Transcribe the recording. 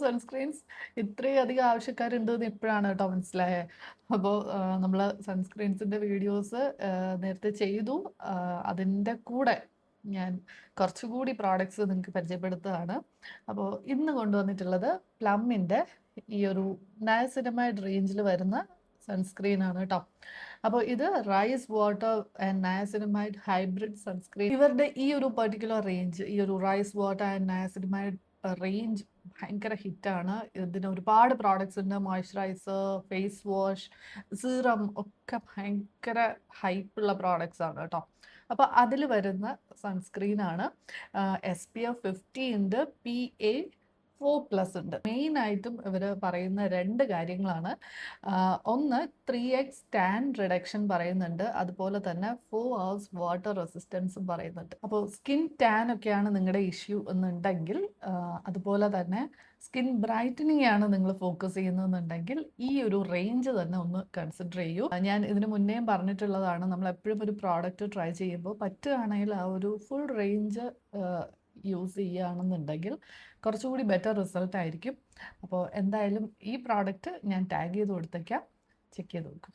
Sunscreens ഇത്രയും അധികം ആവശ്യക്കാരുണ്ട് എന്ന് ഇപ്പോഴാണ് കേട്ടോ മനസ്സിലായത്. അപ്പോൾ നമ്മൾ സൺസ്ക്രീൻസിൻ്റെ വീഡിയോസ് നേരത്തെ ചെയ്തു. അതിൻ്റെ കൂടെ ഞാൻ കുറച്ചുകൂടി പ്രോഡക്ട്സ് നിങ്ങൾക്ക് പരിചയപ്പെടുത്തുകയാണ്. അപ്പോൾ ഇന്ന് കൊണ്ടുവന്നിട്ടുള്ളത് പ്ലമ്മിൻ്റെ ഈ ഒരു നയസിനമൈഡ് റേഞ്ചിൽ വരുന്ന സൺസ്ക്രീൻ ആണ് കേട്ടോ. അപ്പോൾ ഇത് rice water and niacinamide hybrid sunscreen. ഇവരുടെ ഈ ഒരു പെർട്ടിക്കുലർ റേഞ്ച്, ഈ ഒരു rice water and niacinamide range ഭയങ്കര ഹിറ്റാണ്. ഇതിന് ഒരുപാട് പ്രോഡക്ട്സ് ഉണ്ട്. മോയ്സ്ചറൈസർ, ഫേസ് വാഷ്, സീറം ഒക്കെ ഭയങ്കര ഹൈപ്പുള്ള പ്രോഡക്ട്സ് ആണ് കേട്ടോ. അപ്പോൾ അതിൽ വരുന്ന സൺസ്ക്രീനാണ്. SPF 50 ഉണ്ട്, PA4+ ഉണ്ട്. മെയിനായിട്ടും ഇവർ പറയുന്ന രണ്ട് കാര്യങ്ങളാണ്. ഒന്ന് 3x ടാൻ റിഡക്ഷൻ പറയുന്നുണ്ട്, അതുപോലെ തന്നെ 4 hours വാട്ടർ റെസിസ്റ്റൻസും പറയുന്നുണ്ട്. അപ്പോൾ സ്കിൻ ടാൻ ഒക്കെയാണ് നിങ്ങളുടെ ഇഷ്യൂ എന്നുണ്ടെങ്കിൽ, അതുപോലെ തന്നെ സ്കിൻ ബ്രൈറ്റനിങ് ആണ് നിങ്ങൾ ഫോക്കസ് ചെയ്യുന്നതെന്നുണ്ടെങ്കിൽ ഈ ഒരു റേഞ്ച് തന്നെ ഒന്ന് കൺസിഡർ ചെയ്യൂ. ഞാൻ ഇതിന് മുന്നേയും പറഞ്ഞിട്ടുള്ളതാണ്, നമ്മൾ എപ്പോഴും ഒരു പ്രോഡക്റ്റ് ട്രൈ ചെയ്യുമ്പോൾ പറ്റുകയാണെങ്കിൽ ആ ഒരു ഫുൾ റേഞ്ച് യൂസ് ചെയ്യുകയാണെന്നുണ്ടെങ്കിൽ കുറച്ചുകൂടി ബെറ്റർ റിസൾട്ട് ആയിരിക്കും. അപ്പോൾ എന്തായാലും ഈ പ്രോഡക്റ്റ് ഞാൻ ടാഗ് ചെയ്ത് കൊടുത്തേക്കാം, ചെക്ക് ചെയ്ത് നോക്കും.